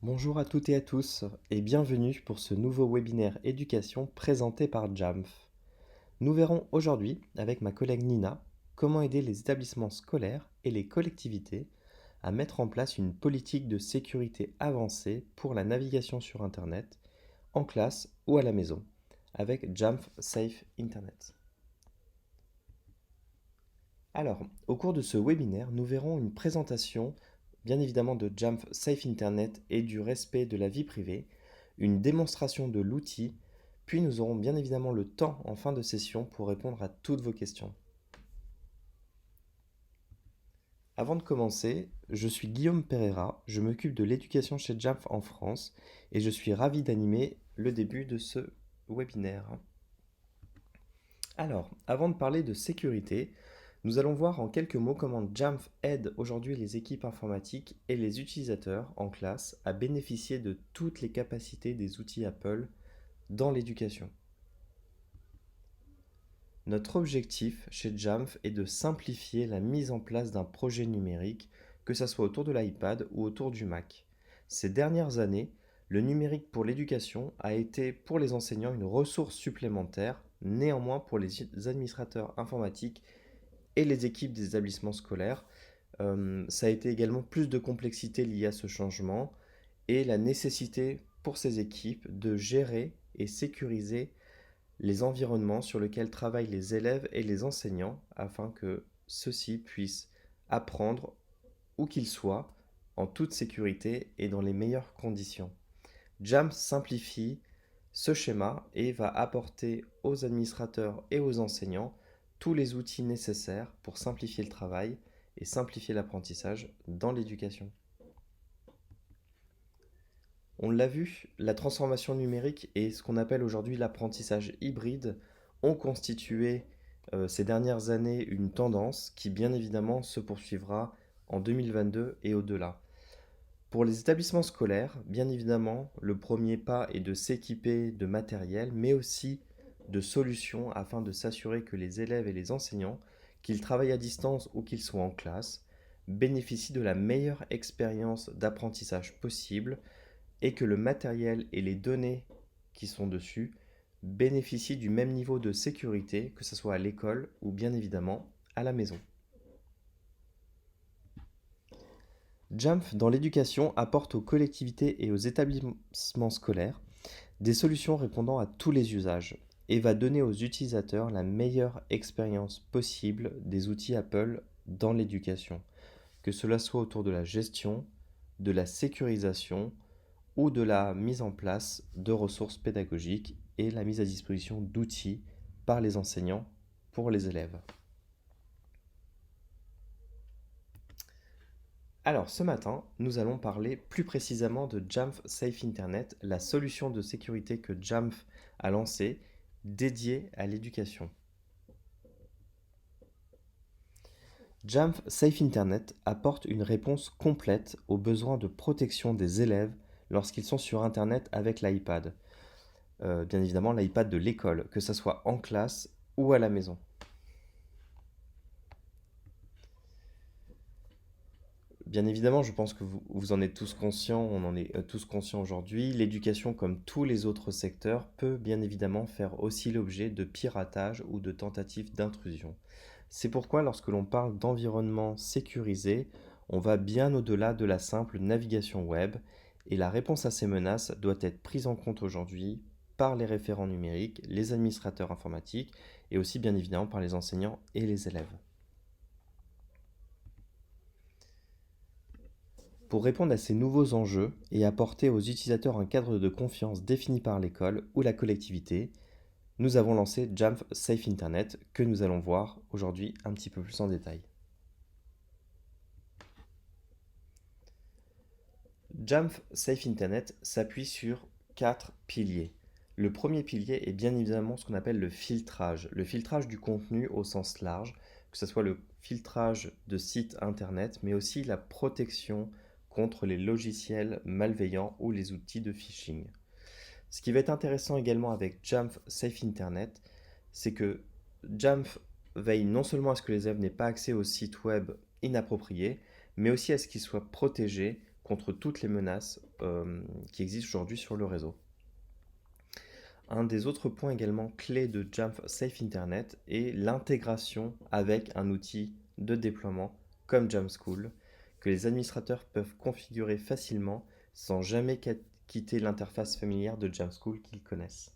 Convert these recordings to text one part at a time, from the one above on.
Bonjour à toutes et à tous et bienvenue pour ce nouveau webinaire éducation présenté par Jamf. Nous verrons aujourd'hui avec ma collègue Nina comment aider les établissements scolaires et les collectivités à mettre en place une politique de sécurité avancée pour la navigation sur Internet, en classe ou à la maison, avec Jamf Safe Internet. Alors, au cours de ce webinaire, nous verrons une présentation, bien évidemment, de Jamf Safe Internet et du respect de la vie privée, une démonstration de l'outil, puis nous aurons bien évidemment le temps en fin de session pour répondre à toutes vos questions. Avant de commencer, je suis Guillaume Pereira, je m'occupe de l'éducation chez Jamf en France et je suis ravi d'animer le début de ce webinaire. Alors, avant de parler de sécurité, nous allons voir en quelques mots comment Jamf aide aujourd'hui les équipes informatiques et les utilisateurs en classe à bénéficier de toutes les capacités des outils Apple dans l'éducation. Notre objectif chez Jamf est de simplifier la mise en place d'un projet numérique, que ce soit autour de l'iPad ou autour du Mac. Ces dernières années, le numérique pour l'éducation a été pour les enseignants une ressource supplémentaire. Néanmoins, pour les administrateurs informatiques et les équipes des établissements scolaires, ça a été également plus de complexité liée à ce changement et la nécessité pour ces équipes de gérer et sécuriser les environnements sur lesquels travaillent les élèves et les enseignants afin que ceux-ci puissent apprendre où qu'ils soient en toute sécurité et dans les meilleures conditions. Jamf simplifie ce schéma et va apporter aux administrateurs et aux enseignants tous les outils nécessaires pour simplifier le travail et simplifier l'apprentissage dans l'éducation. On l'a vu, la transformation numérique et ce qu'on appelle aujourd'hui l'apprentissage hybride ont constitué ces dernières années une tendance qui bien évidemment se poursuivra en 2022 et au-delà. Pour les établissements scolaires, bien évidemment, le premier pas est de s'équiper de matériel, mais aussi de solutions afin de s'assurer que les élèves et les enseignants, qu'ils travaillent à distance ou qu'ils soient en classe, bénéficient de la meilleure expérience d'apprentissage possible et que le matériel et les données qui sont dessus bénéficient du même niveau de sécurité, que ce soit à l'école ou bien évidemment à la maison. Jamf, dans l'éducation, apporte aux collectivités et aux établissements scolaires des solutions répondant à tous les usages et va donner aux utilisateurs la meilleure expérience possible des outils Apple dans l'éducation, que cela soit autour de la gestion, de la sécurisation ou de la mise en place de ressources pédagogiques et la mise à disposition d'outils par les enseignants pour les élèves. Alors ce matin, nous allons parler plus précisément de Jamf Safe Internet, la solution de sécurité que Jamf a lancée dédiée à l'éducation. Jamf Safe Internet apporte une réponse complète aux besoins de protection des élèves lorsqu'ils sont sur Internet avec l'iPad. Bien évidemment l'iPad de l'école, que ce soit en classe ou à la maison. Bien évidemment, je pense que vous en êtes tous conscients, on en est tous conscients aujourd'hui. L'éducation, comme tous les autres secteurs, peut bien évidemment faire aussi l'objet de piratage ou de tentatives d'intrusion. C'est pourquoi lorsque l'on parle d'environnement sécurisé, on va bien au-delà de la simple navigation web et la réponse à ces menaces doit être prise en compte aujourd'hui par les référents numériques, les administrateurs informatiques et aussi bien évidemment par les enseignants et les élèves. Pour répondre à ces nouveaux enjeux et apporter aux utilisateurs un cadre de confiance défini par l'école ou la collectivité, nous avons lancé Jamf Safe Internet que nous allons voir aujourd'hui un petit peu plus en détail. Jamf Safe Internet s'appuie sur 4 piliers. Le premier pilier est bien évidemment ce qu'on appelle le filtrage du contenu au sens large, que ce soit le filtrage de sites internet, mais aussi la protection contre les logiciels malveillants ou les outils de phishing. Ce qui va être intéressant également avec Jamf Safe Internet, c'est que Jamf veille non seulement à ce que les élèves n'aient pas accès aux sites web inappropriés, mais aussi à ce qu'ils soient protégés contre toutes les menaces qui existent aujourd'hui sur le réseau. Un des autres points également clés de Jamf Safe Internet est l'intégration avec un outil de déploiement comme Jamf School, que les administrateurs peuvent configurer facilement sans jamais quitter l'interface familière de Jamf School qu'ils connaissent.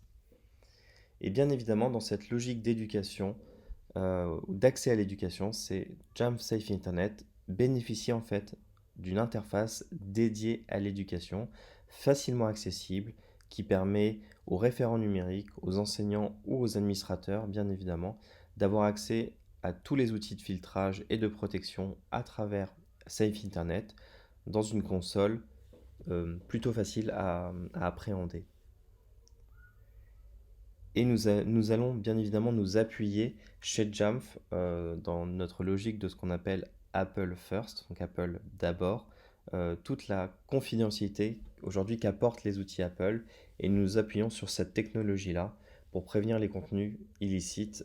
Et bien évidemment, dans cette logique d'éducation, ou d'accès à l'éducation, c'est Jamf Safe Internet bénéficie en fait d'une interface dédiée à l'éducation, facilement accessible, qui permet aux référents numériques, aux enseignants ou aux administrateurs, bien évidemment, d'avoir accès à tous les outils de filtrage et de protection à travers Safe Internet dans une console plutôt facile à appréhender. Et nous allons bien évidemment nous appuyer chez Jamf dans notre logique de ce qu'on appelle Apple First, donc Apple d'abord, toute la confidentialité aujourd'hui qu'apportent les outils Apple, et nous appuyons sur cette technologie-là pour prévenir les contenus illicites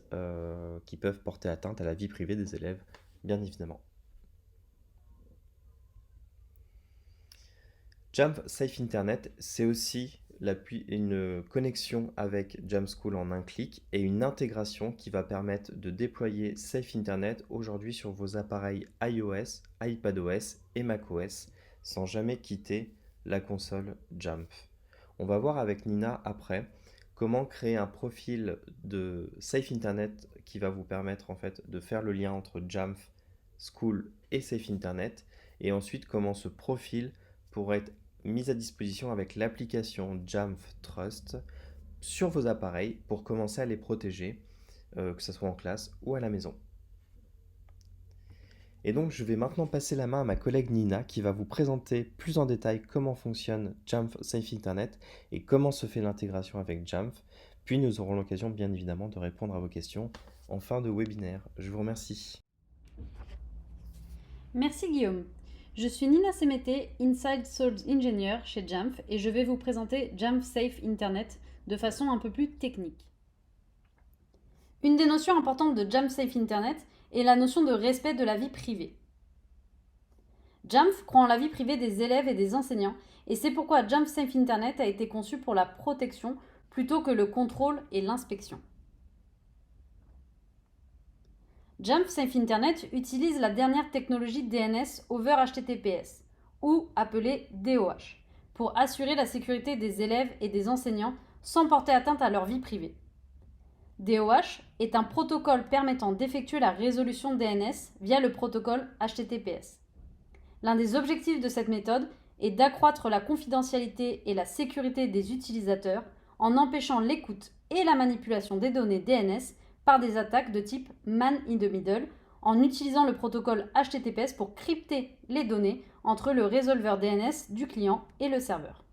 qui peuvent porter atteinte à la vie privée des élèves, bien évidemment. Jamf Safe Internet, c'est aussi une connexion avec Jamf School en un clic et une intégration qui va permettre de déployer Safe Internet aujourd'hui sur vos appareils iOS, iPadOS et macOS sans jamais quitter la console Jamf. On va voir avec Nina après comment créer un profil de Safe Internet qui va vous permettre en fait de faire le lien entre Jamf School et Safe Internet, et ensuite comment ce profil pourrait être mis à disposition avec l'application Jamf Trust sur vos appareils pour commencer à les protéger, que ce soit en classe ou à la maison. Et donc je vais maintenant passer la main à ma collègue Nina qui va vous présenter plus en détail comment fonctionne Jamf Safe Internet et comment se fait l'intégration avec Jamf. Puis nous aurons l'occasion bien évidemment de répondre à vos questions en fin de webinaire. Je vous remercie. Merci Guillaume. Je suis Nina Semeté, Inside Sales Engineer chez Jamf, et je vais vous présenter Jamf Safe Internet de façon un peu plus technique. Une des notions importantes de Jamf Safe Internet est la notion de respect de la vie privée. Jamf croit en la vie privée des élèves et des enseignants, et c'est pourquoi Jamf Safe Internet a été conçu pour la protection plutôt que le contrôle et l'inspection. Jamf Safe Internet utilise la dernière technologie DNS over HTTPS, ou appelée DOH, pour assurer la sécurité des élèves et des enseignants sans porter atteinte à leur vie privée. DOH est un protocole permettant d'effectuer la résolution DNS via le protocole HTTPS. L'un des objectifs de cette méthode est d'accroître la confidentialité et la sécurité des utilisateurs en empêchant l'écoute et la manipulation des données DNS par des attaques de type man in the middle, en utilisant le protocole HTTPS pour crypter les données entre le résolveur DNS du client et le serveur.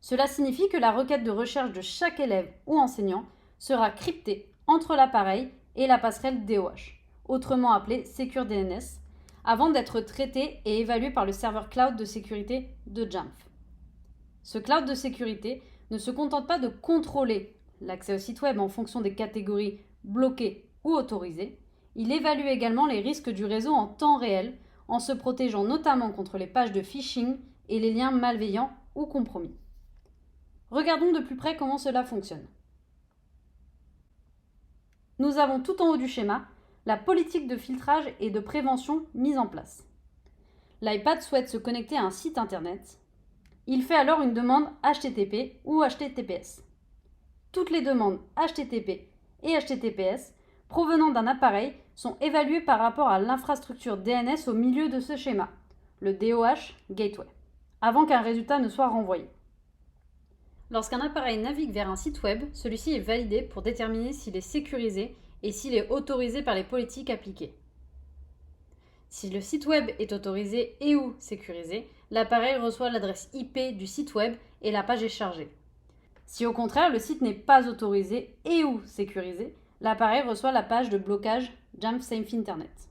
Cela signifie que la requête de recherche de chaque élève ou enseignant sera cryptée entre l'appareil et la passerelle DOH, autrement appelée Secure DNS, avant d'être traitée et évaluée par le serveur cloud de sécurité de Jamf. Ce cloud de sécurité ne se contente pas de contrôler l'accès au site web en fonction des catégories bloquées ou autorisées, il évalue également les risques du réseau en temps réel en se protégeant notamment contre les pages de phishing et les liens malveillants ou compromis. Regardons de plus près comment cela fonctionne. Nous avons tout en haut du schéma la politique de filtrage et de prévention mise en place. L'iPad souhaite se connecter à un site internet. Il fait alors une demande HTTP ou HTTPS. Toutes les demandes HTTP et HTTPS provenant d'un appareil sont évaluées par rapport à l'infrastructure DNS au milieu de ce schéma, le DOH Gateway, avant qu'un résultat ne soit renvoyé. Lorsqu'un appareil navigue vers un site web, celui-ci est validé pour déterminer s'il est sécurisé et s'il est autorisé par les politiques appliquées. Si le site web est autorisé et ou sécurisé, l'appareil reçoit l'adresse IP du site web et la page est chargée. Si au contraire le site n'est pas autorisé et ou sécurisé, l'appareil reçoit la page de blocage Jamf Safe Internet.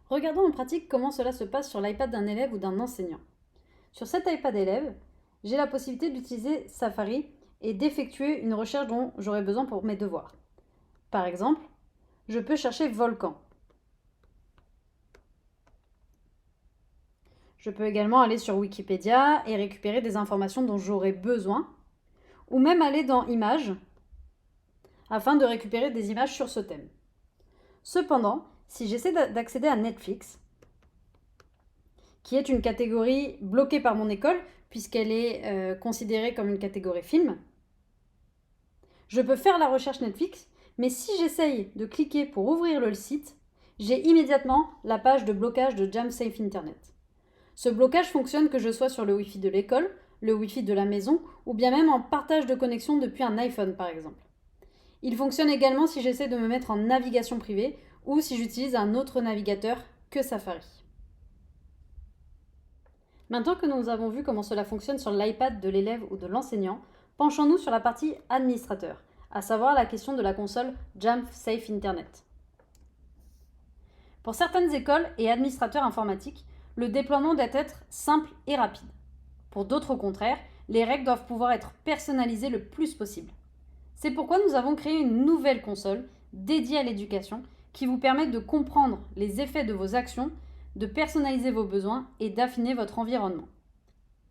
Regardons en pratique comment cela se passe sur l'iPad d'un élève ou d'un enseignant. Sur cet iPad élève, j'ai la possibilité d'utiliser Safari et d'effectuer une recherche dont j'aurai besoin pour mes devoirs. Par exemple, je peux chercher volcan. Je peux également aller sur Wikipédia et récupérer des informations dont j'aurai besoin, ou même aller dans Images afin de récupérer des images sur ce thème. Cependant, si j'essaie d'accéder à Netflix, qui est une catégorie bloquée par mon école puisqu'elle est considérée comme une catégorie film, je peux faire la recherche Netflix, mais si j'essaye de cliquer pour ouvrir le site, j'ai immédiatement la page de blocage de Jam Safe Internet. Ce blocage fonctionne que je sois sur le Wi-Fi de l'école, le Wi-Fi de la maison, ou bien même en partage de connexion depuis un iPhone par exemple. Il fonctionne également si j'essaie de me mettre en navigation privée ou si j'utilise un autre navigateur que Safari. Maintenant que nous avons vu comment cela fonctionne sur l'iPad de l'élève ou de l'enseignant, penchons-nous sur la partie administrateur, à savoir la question de la console Jam Safe Internet. Pour certaines écoles et administrateurs informatiques, le déploiement doit être simple et rapide. Pour d'autres, au contraire, les règles doivent pouvoir être personnalisées le plus possible. C'est pourquoi nous avons créé une nouvelle console dédiée à l'éducation qui vous permet de comprendre les effets de vos actions, de personnaliser vos besoins et d'affiner votre environnement.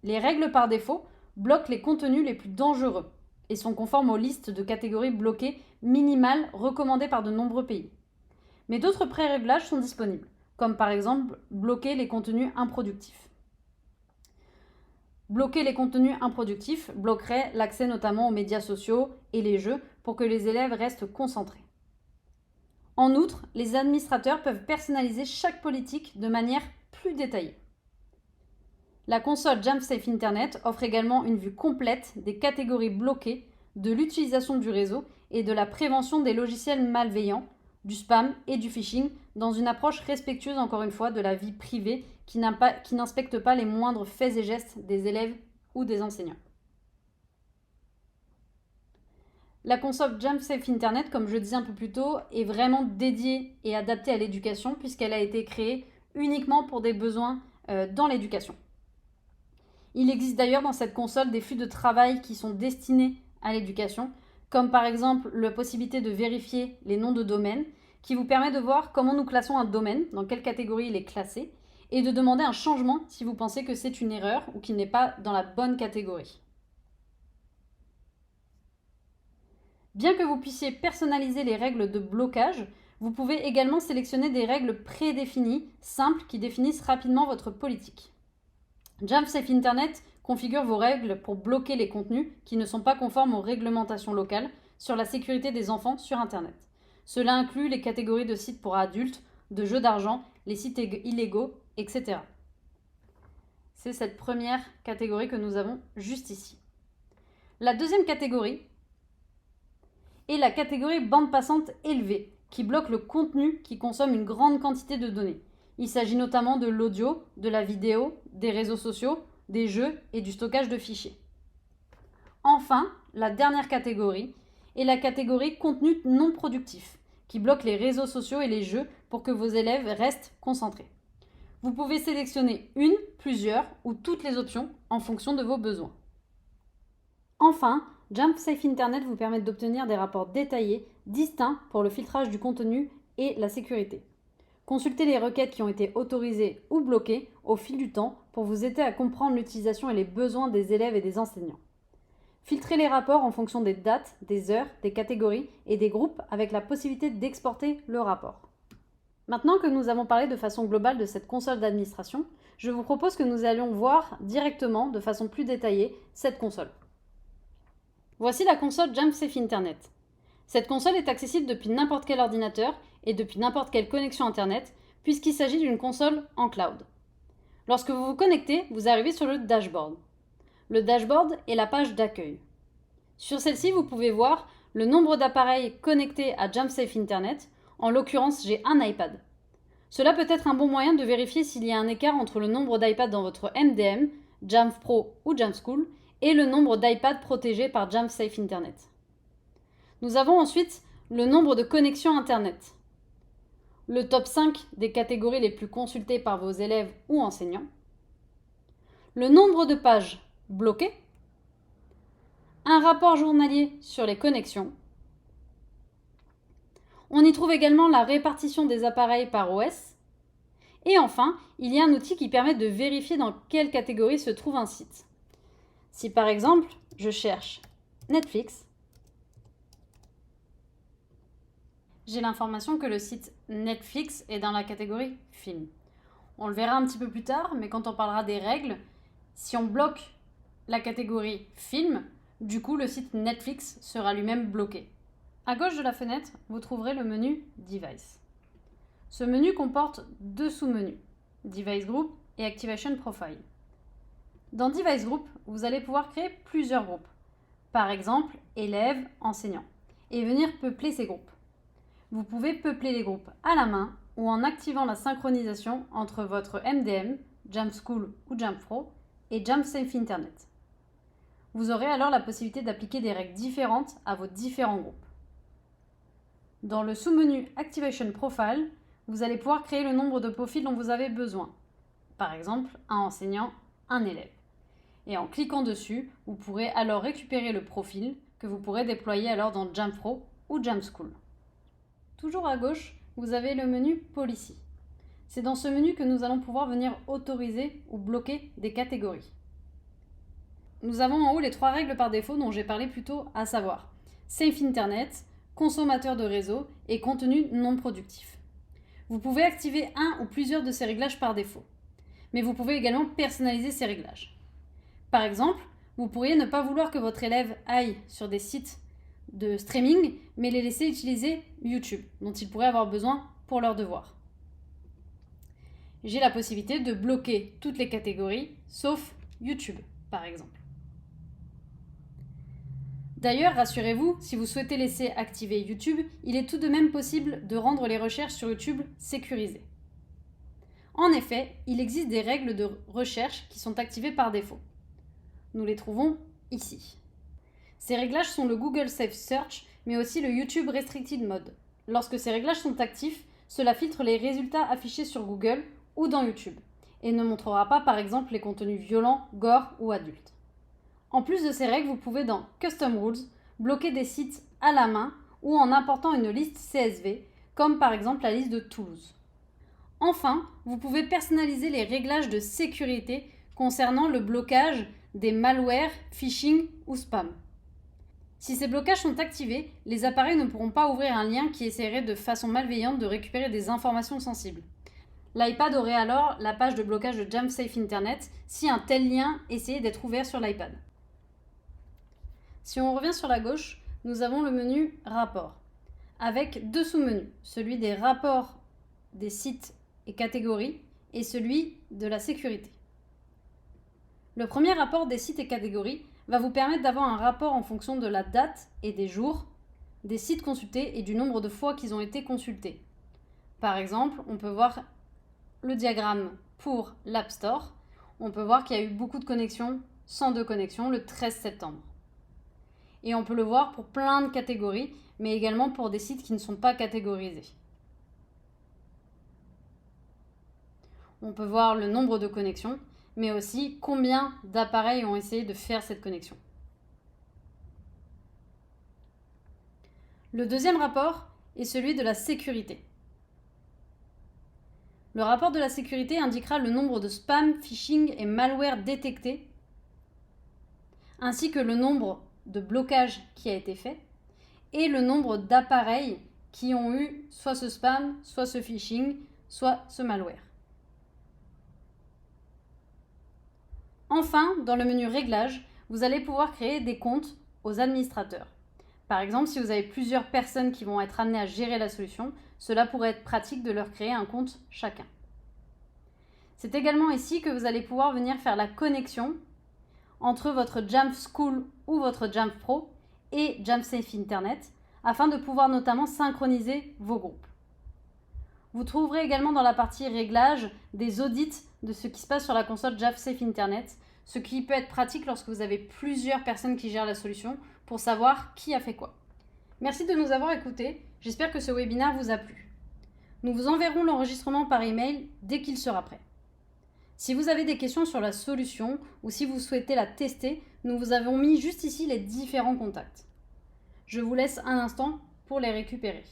Les règles par défaut bloquent les contenus les plus dangereux et sont conformes aux listes de catégories bloquées minimales recommandées par de nombreux pays. Mais d'autres pré-réglages sont disponibles, comme par exemple bloquer les contenus improductifs. Bloquer les contenus improductifs bloquerait l'accès notamment aux médias sociaux et les jeux pour que les élèves restent concentrés. En outre, les administrateurs peuvent personnaliser chaque politique de manière plus détaillée. La console Jam Safe Internet offre également une vue complète des catégories bloquées, de l'utilisation du réseau et de la prévention des logiciels malveillants, du spam et du phishing dans une approche respectueuse encore une fois de la vie privée qui n'inspecte pas les moindres faits et gestes des élèves ou des enseignants. La console Jam Safe Internet, comme je disais un peu plus tôt, est vraiment dédiée et adaptée à l'éducation puisqu'elle a été créée uniquement pour des besoins dans l'éducation. Il existe d'ailleurs dans cette console des flux de travail qui sont destinés à l'éducation, comme par exemple la possibilité de vérifier les noms de domaines, qui vous permet de voir comment nous classons un domaine, dans quelle catégorie il est classé, et de demander un changement si vous pensez que c'est une erreur ou qu'il n'est pas dans la bonne catégorie. Bien que vous puissiez personnaliser les règles de blocage, vous pouvez également sélectionner des règles prédéfinies, simples, qui définissent rapidement votre politique. Jam Safe Internet configure vos règles pour bloquer les contenus qui ne sont pas conformes aux réglementations locales sur la sécurité des enfants sur Internet. Cela inclut les catégories de sites pour adultes, de jeux d'argent, les sites illégaux, etc. C'est cette première catégorie que nous avons juste ici. La deuxième catégorie est la catégorie bande passante élevée, qui bloque le contenu qui consomme une grande quantité de données. Il s'agit notamment de l'audio, de la vidéo, des réseaux sociaux, des jeux et du stockage de fichiers. Enfin, la dernière catégorie est la catégorie contenu non productif, qui bloque les réseaux sociaux et les jeux pour que vos élèves restent concentrés. Vous pouvez sélectionner une, plusieurs ou toutes les options en fonction de vos besoins. Enfin, Jam Safe Internet vous permet d'obtenir des rapports détaillés, distincts pour le filtrage du contenu et la sécurité. Consultez les requêtes qui ont été autorisées ou bloquées au fil du temps pour vous aider à comprendre l'utilisation et les besoins des élèves et des enseignants. Filtrez les rapports en fonction des dates, des heures, des catégories et des groupes avec la possibilité d'exporter le rapport. Maintenant que nous avons parlé de façon globale de cette console d'administration, je vous propose que nous allions voir directement, de façon plus détaillée, cette console. Voici la console Jam Safe Internet. Cette console est accessible depuis n'importe quel ordinateur et depuis n'importe quelle connexion Internet, puisqu'il s'agit d'une console en cloud. Lorsque vous vous connectez, vous arrivez sur le dashboard. Le dashboard est la page d'accueil. Sur celle-ci, vous pouvez voir le nombre d'appareils connectés à Jam Safe Internet. En l'occurrence, j'ai un iPad. Cela peut être un bon moyen de vérifier s'il y a un écart entre le nombre d'iPads dans votre MDM, Jamf Pro ou Jamf School, et le nombre d'iPads protégés par Jam Safe Internet. Nous avons ensuite le nombre de connexions Internet, le top 5 des catégories les plus consultées par vos élèves ou enseignants, le nombre de pages bloquées, un rapport journalier sur les connexions. On y trouve également la répartition des appareils par OS Et enfin, il y a un outil qui permet de vérifier dans quelle catégorie se trouve un site. Si par exemple, je cherche Netflix, j'ai l'information que le site Netflix est dans la catégorie film. On le verra un petit peu plus tard, mais quand on parlera des règles, si on bloque la catégorie film, du coup le site Netflix sera lui-même bloqué. À gauche de la fenêtre, vous trouverez le menu Device. Ce menu comporte deux sous-menus, Device Group et Activation Profile. Dans Device Group, vous allez pouvoir créer plusieurs groupes, par exemple élèves, enseignants, et venir peupler ces groupes. Vous pouvez peupler les groupes à la main ou en activant la synchronisation entre votre MDM, Jamf School ou Jamf Pro, et Jamf Safe Internet. Vous aurez alors la possibilité d'appliquer des règles différentes à vos différents groupes. Dans le sous-menu Activation Profile, vous allez pouvoir créer le nombre de profils dont vous avez besoin. Par exemple, un enseignant, un élève. Et en cliquant dessus, vous pourrez alors récupérer le profil que vous pourrez déployer alors dans Jamf Pro ou Jamf School. Toujours à gauche, vous avez le menu Policy. C'est dans ce menu que nous allons pouvoir venir autoriser ou bloquer des catégories. Nous avons en haut les 3 règles par défaut dont j'ai parlé plus tôt, à savoir Safe Internet, consommateur de réseau et contenu non productif. Vous pouvez activer un ou plusieurs de ces réglages par défaut, mais vous pouvez également personnaliser ces réglages. Par exemple, vous pourriez ne pas vouloir que votre élève aille sur des sites de streaming, mais les laisser utiliser YouTube, dont ils pourraient avoir besoin pour leurs devoirs. J'ai la possibilité de bloquer toutes les catégories, sauf YouTube, par exemple. D'ailleurs, rassurez-vous, si vous souhaitez laisser activer YouTube, il est tout de même possible de rendre les recherches sur YouTube sécurisées. En effet, il existe des règles de recherche qui sont activées par défaut. Nous les trouvons ici. Ces réglages sont le Google Safe Search, mais aussi le YouTube Restricted Mode. Lorsque ces réglages sont actifs, cela filtre les résultats affichés sur Google ou dans YouTube, et ne montrera pas par exemple les contenus violents, gore ou adultes. En plus de ces règles, vous pouvez dans Custom Rules bloquer des sites à la main ou en important une liste CSV, comme par exemple la liste de Toulouse. Enfin, vous pouvez personnaliser les réglages de sécurité concernant le blocage des malwares, phishing ou spam. Si ces blocages sont activés, les appareils ne pourront pas ouvrir un lien qui essaierait de façon malveillante de récupérer des informations sensibles. L'iPad aurait alors la page de blocage de Jamf Safe Internet si un tel lien essayait d'être ouvert sur l'iPad. Si on revient sur la gauche, nous avons le menu Rapports, avec deux sous-menus, celui des rapports des sites et catégories et celui de la sécurité. Le premier rapport des sites et catégories va vous permettre d'avoir un rapport en fonction de la date et des jours, des sites consultés et du nombre de fois qu'ils ont été consultés. Par exemple, on peut voir le diagramme pour l'App Store. On peut voir qu'il y a eu beaucoup de connexions, 102 connexions le 13 septembre. Et on peut le voir pour plein de catégories, mais également pour des sites qui ne sont pas catégorisés. On peut voir le nombre de connexions, mais aussi combien d'appareils ont essayé de faire cette connexion. Le deuxième rapport est celui de la sécurité. Le rapport de la sécurité indiquera le nombre de spam, phishing et malware détectés, ainsi que le nombre de blocages qui a été fait, et le nombre d'appareils qui ont eu soit ce spam, soit ce phishing, soit ce malware. Enfin, dans le menu Réglages, vous allez pouvoir créer des comptes aux administrateurs. Par exemple, si vous avez plusieurs personnes qui vont être amenées à gérer la solution, cela pourrait être pratique de leur créer un compte chacun. C'est également ici que vous allez pouvoir venir faire la connexion entre votre Jamf School ou votre Jamf Pro et Jamf Safe Internet afin de pouvoir notamment synchroniser vos groupes. Vous trouverez également dans la partie Réglages des audits de ce qui se passe sur la console Jamf Safe Internet, ce qui peut être pratique lorsque vous avez plusieurs personnes qui gèrent la solution pour savoir qui a fait quoi. Merci de nous avoir écoutés, j'espère que ce webinaire vous a plu. Nous vous enverrons l'enregistrement par email dès qu'il sera prêt. Si vous avez des questions sur la solution ou si vous souhaitez la tester, nous vous avons mis juste ici les différents contacts. Je vous laisse un instant pour les récupérer.